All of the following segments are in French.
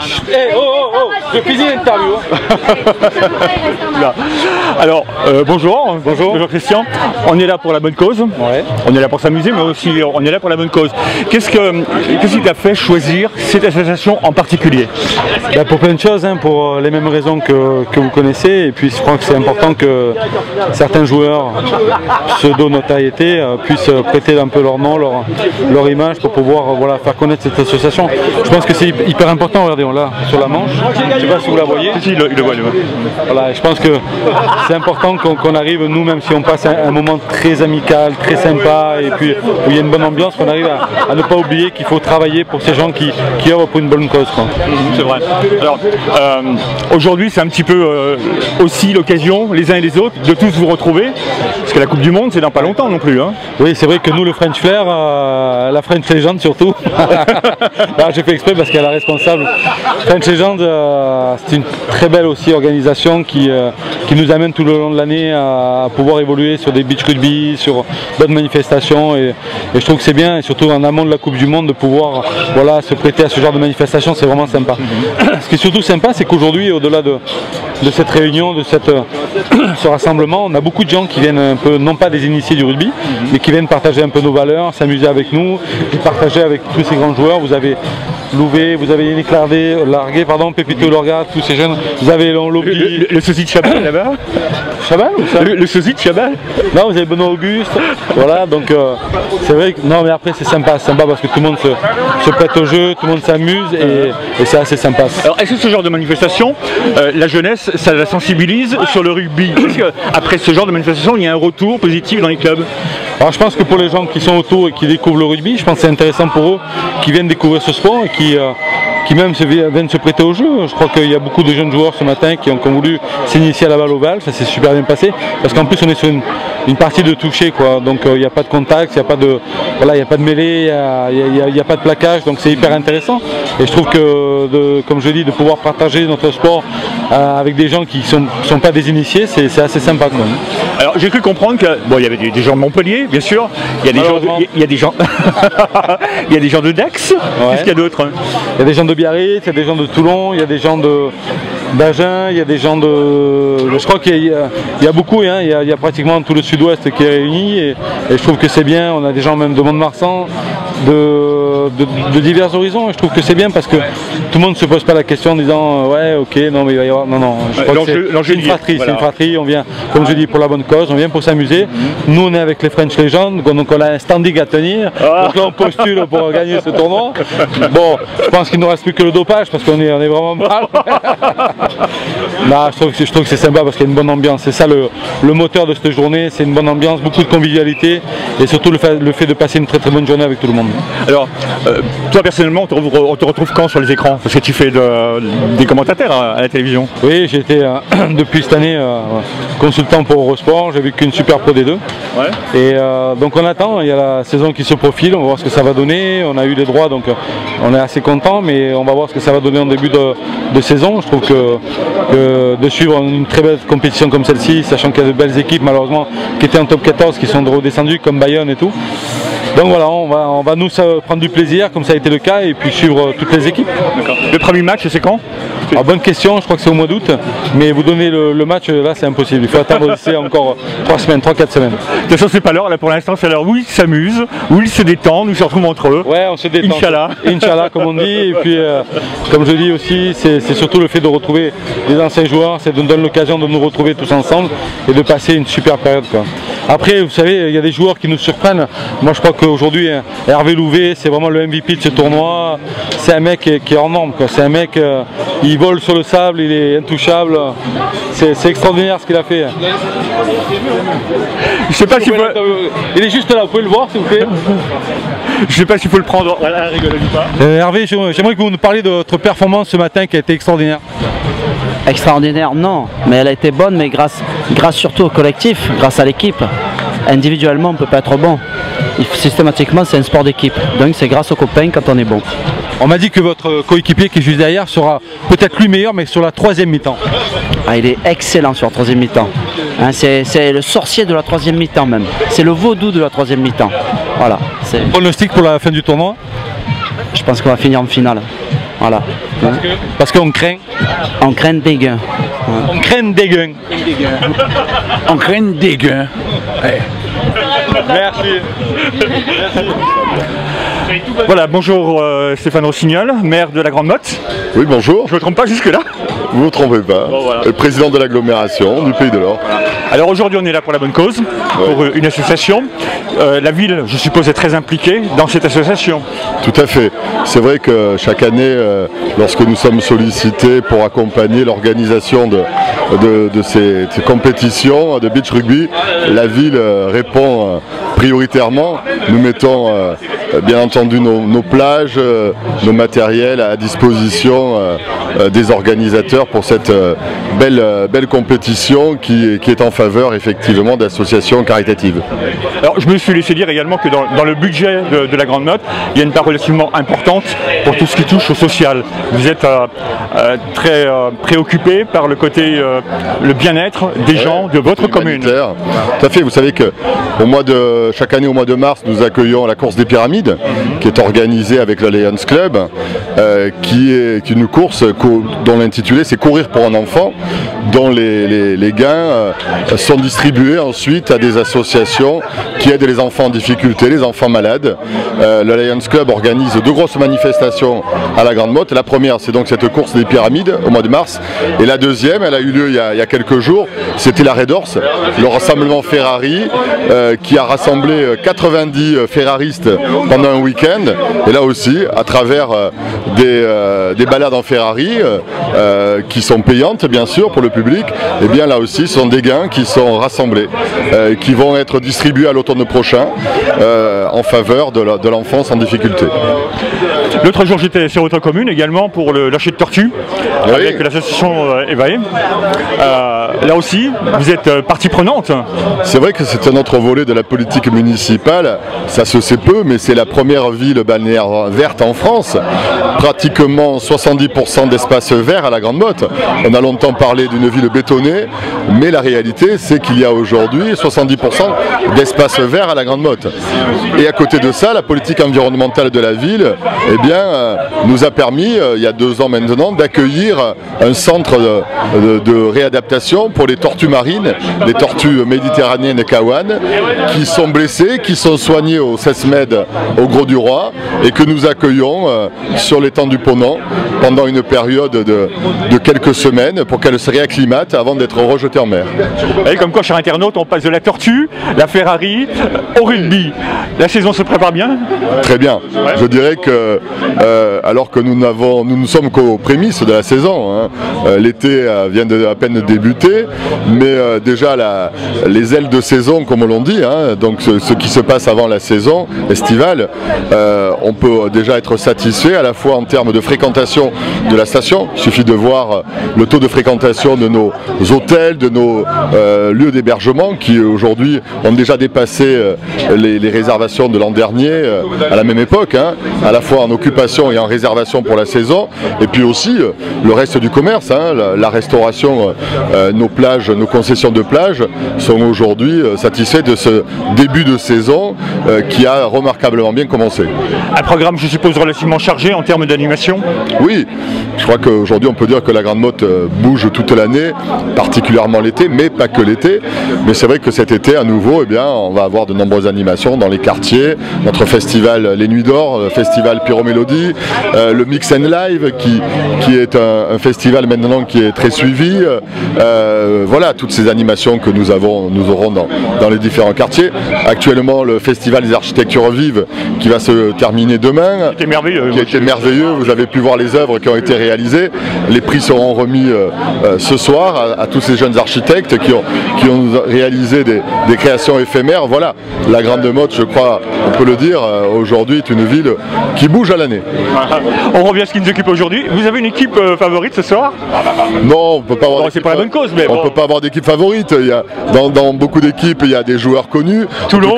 Je finis l'interview. Alors, bonjour Christian. On est là pour la bonne cause. Ouais. On est là pour s'amuser, mais aussi on est là pour la bonne cause. Qu'est-ce qui t'a fait choisir cette association en particulier? Pour plein de choses, hein, pour les mêmes raisons que vous connaissez. Et puis je crois que c'est important que certains joueurs pseudo-notoriété puissent prêter un peu leur nom, leur image pour pouvoir faire connaître cette association. Je pense que c'est hyper important. Regardez, on l'a sur la manche. Je ne sais pas si vous la voyez. Si, il le voit. Voilà, je pense que c'est important qu'on arrive, nous, même si on passe un moment très amical, très sympa, et puis où il y a une bonne ambiance, qu'on arrive à ne pas oublier qu'il faut travailler pour ces gens qui œuvrent pour une bonne cause. C'est vrai. Alors, aujourd'hui, c'est un petit peu aussi l'occasion, les uns et les autres, de tous vous retrouver, parce que la Coupe du Monde, c'est dans pas longtemps non plus. Hein. Oui, c'est vrai que nous, le French Flair, la French Legend surtout, j'ai fait exprès parce qu'elle est la responsable. French Legend, c'est une très belle aussi organisation qui nous amène tout le long de l'année à pouvoir évoluer sur des beach rugby, sur d'autres manifestations, et je trouve que c'est bien, et surtout en amont de la Coupe du Monde, de pouvoir se prêter à ce genre de manifestation, c'est vraiment sympa. Ce qui est surtout sympa, c'est qu'aujourd'hui, au-delà de cette réunion, de ce rassemblement, on a beaucoup de gens qui viennent un peu, non pas des initiés du rugby, mais qui viennent partager un peu nos valeurs, s'amuser avec nous, et partager avec tous ces grands joueurs. Vous avez Louvet, vous avez Yannick Larguet, Pépito Lorga, tous ces jeunes. Vous avez Lobby. Le sosie de Chabal là-bas. Chabal ou ça? Le sosie de Chabal. Non, vous avez Benoît Auguste. Voilà, donc c'est vrai que. Non, mais après, c'est sympa parce que tout le monde se prête au jeu, tout le monde s'amuse, et c'est assez sympa. Alors, est-ce que ce genre de manifestation, la jeunesse, ça la sensibilise sur le rugby? Est-ce qu'après ce genre de manifestation, il y a un retour positif dans les clubs? Alors je pense que pour les gens qui sont autour et qui découvrent le rugby, je pense que c'est intéressant pour eux, qui viennent découvrir ce sport et qui même viennent se prêter au jeu. Je crois qu'il y a beaucoup de jeunes joueurs ce matin qui ont voulu s'initier à la balle ovale, ça s'est super bien passé, parce qu'en plus on est sur une partie de toucher, quoi. Donc il n'y a pas de contact, il n'y a pas de mêlée, il n'y a pas de plaquage, donc c'est hyper intéressant. Et je trouve que, comme je dis, de pouvoir partager notre sport avec des gens qui ne sont pas des initiés, c'est assez sympa, quoi. Alors j'ai cru comprendre que il y avait des gens de Montpellier, bien sûr, il y a des gens il y a des gens de Dax. Ouais. Qu'est-ce qu'il y a d'autre? Il y a des gens de Biarritz, il y a des gens de Toulon, il y a des gens d'Agen, il y a des gens de... Je crois qu'il y a beaucoup, hein, il y a pratiquement tout le sud-ouest qui est réuni, et je trouve que c'est bien. On a des gens même de Mont-de-Marsan, de divers horizons, et je trouve que c'est bien parce que tout le monde ne se pose pas la question en disant ouais, ok, non, mais il va y avoir... Non, je crois que c'est une fratrie, voilà. C'est une fratrie, on vient, comme je dis, pour la bonne cause, on vient pour s'amuser. Nous, on est avec les French Legends, donc on a un standing à tenir, donc là on postule pour gagner ce tournoi. Bon, je pense qu'il ne nous reste plus que le dopage, parce qu'on est vraiment mal. Non, je trouve que c'est sympa parce qu'il y a une bonne ambiance, c'est ça le moteur de cette journée, c'est une bonne ambiance, beaucoup de convivialité, et surtout le fait de passer une très très bonne journée avec tout le monde. Alors, toi personnellement, on te retrouve quand sur les écrans? Parce que tu fais des commentateurs à la télévision. Oui, j'ai été depuis cette année consultant pour Eurosport, j'ai vécu une Super Pro D2. Ouais. Et donc on attend, il y a la saison qui se profile, on va voir ce que ça va donner, on a eu les droits, donc on est assez content, mais on va voir ce que ça va donner en début de saison. Je trouve que de suivre une très belle compétition comme celle-ci, sachant qu'il y a de belles équipes malheureusement qui étaient en top 14, qui sont redescendues comme Bayonne et tout. Donc voilà, on va nous prendre du plaisir, comme ça a été le cas, et puis suivre toutes les équipes. Le premier match, c'est quand? Alors, bonne question, je crois que c'est au mois d'août, mais vous donner le match, là c'est impossible. Il faut attendre d'ici encore 3 semaines, 3-4 semaines. De toute façon, c'est pas l'heure, là pour l'instant, c'est l'heure où ils s'amusent, où ils se détendent, où ils se retrouvent entre eux. Ouais, on se détend. Inch'Allah. Inch'Allah, comme on dit, et puis comme je dis aussi, c'est surtout le fait de retrouver les anciens joueurs, c'est de nous donner l'occasion de nous retrouver tous ensemble et de passer une super période, quoi. Après, vous savez, il y a des joueurs qui nous surprennent. Moi, je crois qu'aujourd'hui, Hervé Louvet, c'est vraiment le MVP de ce tournoi. C'est un mec qui est hors norme, quoi. C'est un mec, il vole sur le sable, il est intouchable. C'est extraordinaire ce qu'il a fait. Je sais pas si il est juste là, vous pouvez le voir, s'il vous plaît. Je sais pas s'il faut le prendre. Voilà, rigole pas. Hervé, j'aimerais que vous nous parliez de votre performance ce matin qui a été extraordinaire. Extraordinaire, non, mais elle a été bonne, mais grâce surtout au collectif, grâce à l'équipe. Individuellement, on ne peut pas être bon. Systématiquement, c'est un sport d'équipe. Donc c'est grâce aux copains quand on est bon. On m'a dit que votre coéquipier qui est juste derrière sera peut-être lui meilleur, mais sur la 3e mi-temps. Ah, il est excellent sur la 3e mi-temps. Hein, c'est le sorcier de la 3e mi-temps même. C'est le vaudou de la 3e mi-temps. Voilà. Pronostic pour la fin du tournoi? Je pense qu'on va finir en finale. Voilà. Parce qu'on craint. On craint des gains. On craint des gains. On craint des gains. Merci. Voilà, bonjour Stéphane Rossignol, maire de la Grande Motte. Oui, bonjour. Je ne me trompe pas jusque-là. Vous ne vous trompez pas. Bon, voilà. Le président de l'agglomération du Pays de l'Or. Alors aujourd'hui on est là pour la bonne cause, pour une association. La ville, je suppose, est très impliquée dans cette association. Tout à fait. C'est vrai que chaque année, lorsque nous sommes sollicités pour accompagner l'organisation de ces compétitions de beach rugby, la ville répond prioritairement. Nous mettons bien entendu nos plages, nos matériels à disposition des organisateurs pour cette belle compétition qui est en faveur effectivement d'associations caritatives. Alors je me suis laissé dire également que dans le budget de la Grande Motte, il y a une part relativement importante pour tout ce qui touche au social. Vous êtes très préoccupé par le côté, le bien-être des gens de votre commune. Tout à fait, vous savez que chaque année au mois de mars, nous accueillons la course des pyramides, qui est organisée avec le Lions Club, qui est une course dont l'intitulé c'est Courir pour un enfant, dont les gains sont distribués ensuite à des associations qui aident les enfants en difficulté, les enfants malades. Le Lions Club organise 2 grosses manifestations à la Grande Motte. La première, c'est donc cette course des pyramides au mois de mars, et la deuxième, elle a eu lieu il y a quelques jours, c'était la Red Horse, le rassemblement Ferrari, qui a rassemblé 90 ferraristes pendant un week-end, et là aussi, à travers des balades en Ferrari, qui sont payantes bien sûr pour le public, et bien là aussi ce sont des gains qui sont rassemblés, qui vont être distribués à l'automne prochain en faveur de l'enfance en difficulté. L'autre jour j'étais sur votre commune également pour le lâcher de tortues avec l'association Evae. Là aussi vous êtes partie prenante. C'est vrai que c'est un autre volet de la politique municipale, ça se sait peu, mais c'est la première ville balnéaire verte en France. Pratiquement 70% d'espace vert à la Grande Motte. On a longtemps parlé d'une ville bétonnée, mais la réalité c'est qu'il y a aujourd'hui 70% d'espace vert à la Grande Motte. Et à côté de ça, la politique environnementale de la ville nous a permis, il y a 2 ans maintenant, d'accueillir un centre de réadaptation pour les tortues marines, les tortues méditerranéennes Kawan, qui sont blessées, qui sont soignées au CESMED au Gros-du-Roi, et que nous accueillons sur l'étang du Ponant pendant une période de quelques semaines pour qu'elle se réacclimate avant d'être rejetée en mer. Et comme quoi, cher internaute, on passe de la tortue, la Ferrari, au rugby. La saison se prépare bien? Très bien. Ouais. Je dirais que alors que nous ne sommes qu'aux prémices de la saison, hein. L'été vient à peine de débuter, mais déjà les ailes de saison, comme l'on dit, hein, donc ce qui se passe avant la saison estivale, on peut déjà être satisfait à la fois en termes de fréquentation de la station. Il suffit de voir le taux de fréquentation de nos hôtels, de nos lieux d'hébergement qui aujourd'hui ont déjà dépassé les réservations de l'an dernier à la même époque, hein, à la fois en occupation et en réservation pour la saison, et puis aussi le reste du commerce, hein, la restauration, nos plages, nos concessions de plage sont aujourd'hui satisfaits de ce début de saison qui a remarquablement bien commencé. Un programme, je suppose, relativement chargé en termes d'animation? Oui, je crois qu'aujourd'hui on peut dire que la Grande Motte bouge toute l'année, particulièrement l'été, mais pas que l'été. Mais c'est vrai que cet été, à nouveau, eh bien, on va avoir de nombreuses animations dans les quartiers. Notre festival Les Nuits d'Or, le festival Pyromélodie, le Mix and Live qui est un festival maintenant qui est très suivi. Voilà, toutes ces animations que nous aurons dans les différents quartiers. Actuellement, le festival des architectures vives qui va se terminer demain. C'était merveilleux. Qui a été merveilleux. Vous avez pu voir les œuvres qui ont été réalisées. Les prix seront remis ce soir à tous ces jeunes architectes qui ont réalisé des créations éphémères. Voilà, la Grande Motte, je crois, on peut le dire, aujourd'hui est une ville qui bouge à l'année. On revient à ce qui nous occupe aujourd'hui. Vous avez une équipe favorite ce soir? Non, on peut pas avoir. Bon, c'est pas la bonne cause, mais on peut pas avoir d'équipe favorite. Il y a, dans beaucoup d'équipes, il y a des joueurs connus. Toulon,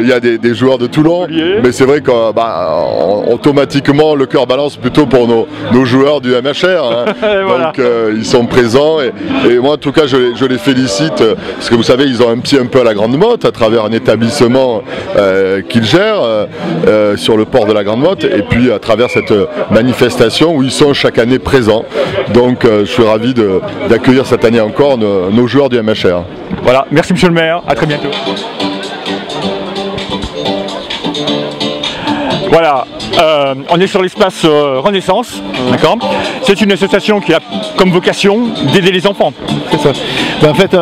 il y a des joueurs de Toulon, mais c'est vrai qu'automatiquement le cœur balance plutôt pour nos joueurs du MHR. Hein. Voilà. Donc ils sont présents et moi en tout cas je les félicite parce que vous savez ils ont un pied un peu à la Grande Motte à travers un établissement qu'ils gèrent sur le port de la Grande Motte, et puis à travers cette manifestation où ils sont chaque année présents. Donc je suis ravi d'accueillir cette année encore nos joueurs du MHR. Voilà, merci monsieur le maire, à très bientôt. Voilà, on est sur l'espace Renaissance, d'accord. C'est une association qui a comme vocation d'aider les enfants. C'est ça. Ben, en fait,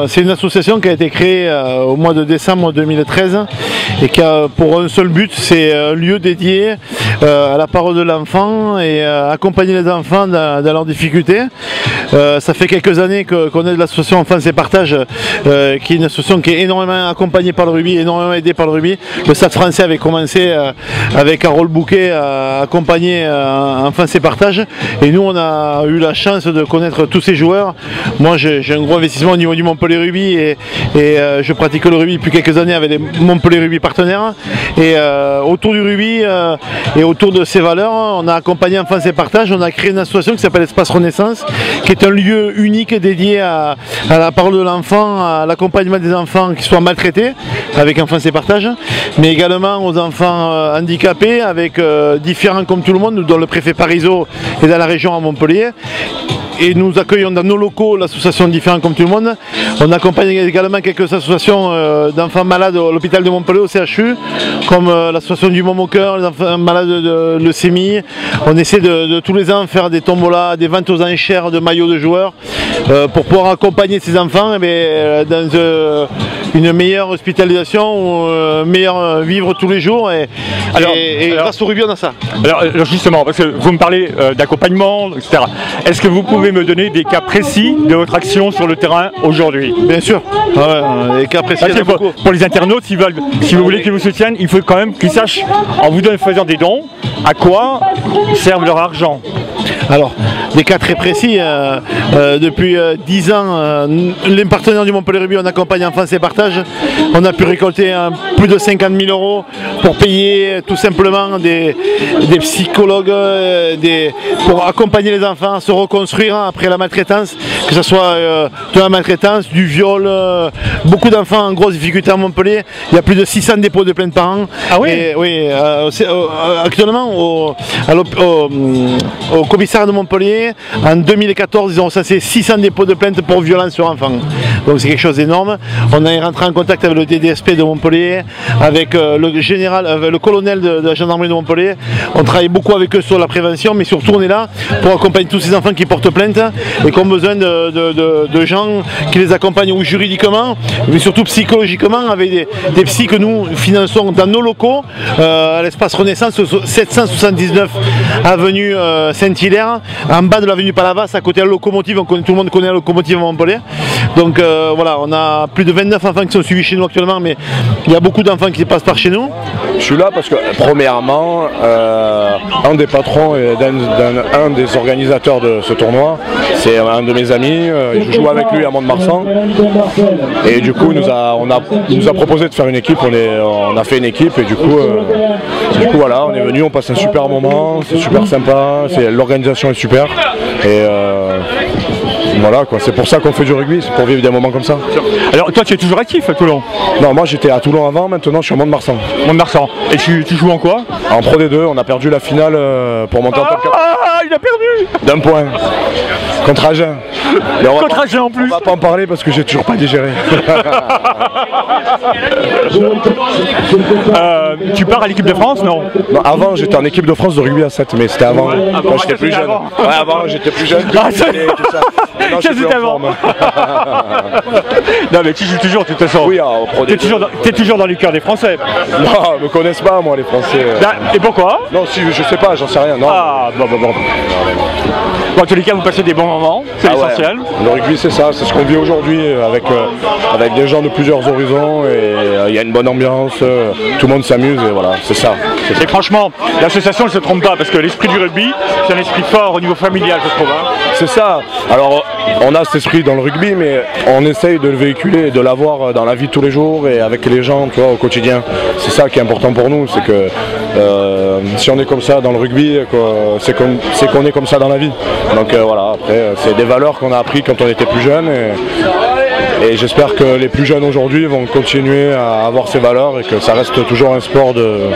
c'est une association qui a été créée au mois de décembre 2013 et qui a pour un seul but, c'est un lieu dédié à la parole de l'enfant et accompagner les enfants dans leurs difficultés. Ça fait quelques années qu'on est de l'association Enfance et Partage, qui est une association qui est énormément accompagnée par le rugby, énormément aidée par le rugby. Le Stade français avait commencé avec Harold Bouquet à accompagner Enfance et Partage, et nous on a eu la chance de connaître tous ces joueurs. Moi j'ai un gros investissement au niveau du Montpellier Rugby et je pratique le rugby depuis quelques années avec les Montpellier Rugby partenaires, et autour du rugby et autour de ces valeurs, on a accompagné Enfance et Partage. On a créé une association qui s'appelle Espace Renaissance, qui est un lieu unique dédié à la parole de l'enfant, à l'accompagnement des enfants qui soient maltraités avec Enfance et Partage, mais également aux enfants handicapés avec différents comme tout le monde, dont le préfet Parisot est dans la région à Montpellier. Et nous accueillons dans nos locaux l'association Différents comme tout le monde. On accompagne également quelques associations d'enfants malades à l'hôpital de Montpellier, au CHU, comme l'association du Môme au cœur, les enfants malades de leucémie. On essaie de tous les ans faire des tombolas, des ventes aux enchères de maillots de joueurs pour pouvoir accompagner ces enfants dans une meilleure hospitalisation, meilleur vivre tous les jours. Et grâce au rugby, on a ça. Alors justement, parce que vous me parlez d'accompagnement, etc. Est-ce que vous pouvez me donner des cas précis de votre action sur le terrain aujourd'hui? Bien sûr. Les cas précis, pour les internautes, si vous voulez qu'ils vous soutiennent, il faut quand même qu'ils sachent, en vous faisant des dons, à quoi servent leur argent. Alors, des cas très précis, depuis 10 ans, les partenaires du Montpellier Rugby, on accompagne Enfance et Partage. On a pu récolter plus de 50 000 € pour payer tout simplement des psychologues, pour accompagner les enfants à se reconstruire après la maltraitance, que ce soit de la maltraitance, du viol. Beaucoup d'enfants en grosse difficulté à Montpellier. Il y a plus de 600 dépôts de plainte par an. Ah oui? Et, oui, actuellement, au commissariat de Montpellier, en 2014, ils ont recensé 600 dépôts de plainte pour violence sur enfants. Donc c'est quelque chose d'énorme. On est rentré en contact avec le DDSP de Montpellier, avec le colonel de la gendarmerie de Montpellier. On travaille beaucoup avec eux sur la prévention, mais surtout on est là pour accompagner tous ces enfants qui portent plainte et qui ont besoin de gens qui les accompagnent ou juridiquement, mais surtout psychologiquement, avec des psys que nous finançons dans nos locaux, à l'espace Renaissance, 779 avenue Saint-Hilaire, en bas de l'avenue Palavas, à côté de la locomotive. Tout le monde connaît la locomotive à Montpellier. Donc voilà, on a plus de 29 enfants qui sont suivis chez nous actuellement, mais il y a beaucoup d'enfants qui passent par chez nous. Je suis là parce que, premièrement, un des patrons et un des organisateurs de ce tournoi, c'est un de mes amis. Je joue avec lui à Mont-de-Marsan. Et du coup, il nous a proposé de faire une équipe. On a fait une équipe et du coup voilà, on est venu, on passe un super moment, c'est super sympa, l'organisation est super. Et voilà quoi, c'est pour ça qu'on fait du rugby, c'est pour vivre des moments comme ça. Alors toi tu es toujours actif à Toulon? Non, moi j'étais à Toulon avant, maintenant je suis à Mont-de-Marsan. Mont-de-Marsan. Et tu joues en quoi? En Pro D2, on a perdu la finale pour monter en top 4. Ah, il a perdu d'un point. Contre Agen. Contre Agen en plus. On va pas en parler parce que j'ai toujours pas digéré. Tu pars à l'équipe de France, non? Non, avant j'étais en équipe de France de rugby à 7, mais c'était avant. Quand j'étais plus jeune. Ouais, avant j'étais plus jeune. Ah, ça c'était avant. Non mais tu joues toujours de toute façon. Oui, t'es toujours dans les cœurs des Français. Non, ils me connaissent pas moi les Français. Et pourquoi? Non, si je sais pas, j'en sais rien. Non. Ah bon. En tous les cas, vous passez des bons moments, c'est l'essentiel. Ouais. Le rugby, c'est ça, c'est ce qu'on vit aujourd'hui avec des gens de plusieurs horizons et il y a une bonne ambiance, tout le monde s'amuse et voilà, c'est ça. Et franchement, l'association ne se trompe pas parce que l'esprit du rugby, c'est un esprit fort au niveau familial, je trouve. Hein. C'est ça. Alors, on a cet esprit dans le rugby, mais on essaye de le véhiculer et de l'avoir dans la vie de tous les jours et avec les gens, tu vois, au quotidien. C'est ça qui est important pour nous, c'est que si on est comme ça dans le rugby, c'est qu'on est comme ça dans la vie. Donc voilà, après, c'est des valeurs qu'on a appris quand on était plus jeune. Et j'espère que les plus jeunes aujourd'hui vont continuer à avoir ces valeurs et que ça reste toujours un sport de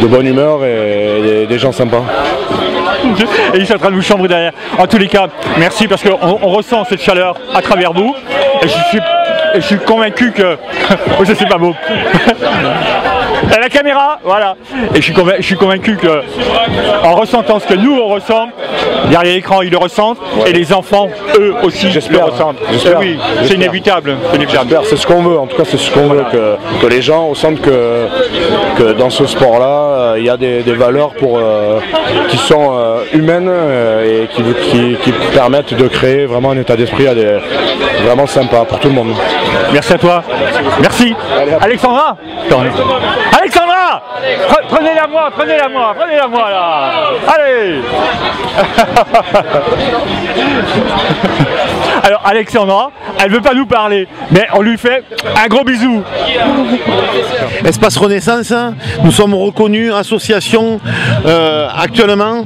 bonne humeur et des gens sympas. Et ils sont en train de vous chambrer derrière. En tous les cas, merci parce qu'on ressent cette chaleur à travers vous. Et je suis convaincu que... Oh, ça c'est pas beau. À la caméra, voilà. Et je suis convaincu que, en ressentant ce que nous on ressent, derrière l'écran ils le ressentent, et les enfants eux aussi le ressentent. Oui, c'est inévitable. C'est ce qu'on veut, en tout cas c'est ce qu'on veut, que les gens ressentent que dans ce sport-là, il y a des valeurs qui sont humaines et qui permettent de créer vraiment un état d'esprit vraiment sympa pour tout le monde. Merci à toi. Merci. Alexandra. Alexandra, prenez-la moi là. Allez. Alors Alexandra, elle veut pas nous parler, mais on lui fait un gros bisou. Espace Renaissance, nous sommes reconnus association actuellement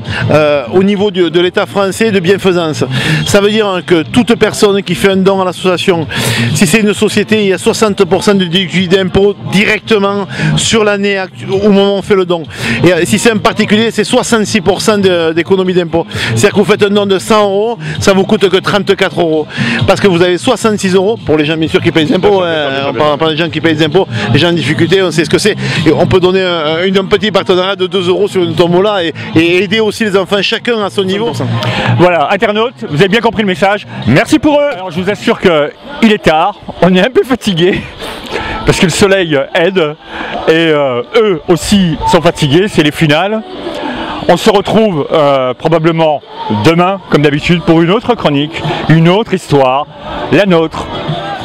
au niveau de l'État français de bienfaisance. Ça veut dire que toute personne qui fait un don à l'association, si c'est une société, il y a 60% de déduit d'impôt directement sur l'année au moment où on fait le don. Et si c'est un particulier, c'est 66% d'économie d'impôt. C'est-à-dire que vous faites un don de 100 €, ça vous coûte que 34 €. Parce que vous avez 66 € pour les gens bien sûr qui payent les impôts. On parle pas des gens qui payent les impôts, les gens en difficulté, on sait ce que c'est. Et on peut donner un petit partenariat de 2 € sur une tombola et aider aussi les enfants chacun à son niveau. Voilà, internautes, vous avez bien compris le message. Merci pour eux. Alors je vous assure qu'il est tard, on est un peu fatigué. Parce que le soleil aide et eux aussi sont fatigués, c'est les finales. On se retrouve probablement demain, comme d'habitude, pour une autre chronique, une autre histoire, la nôtre,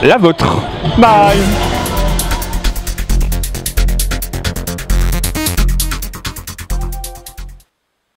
la vôtre. Bye.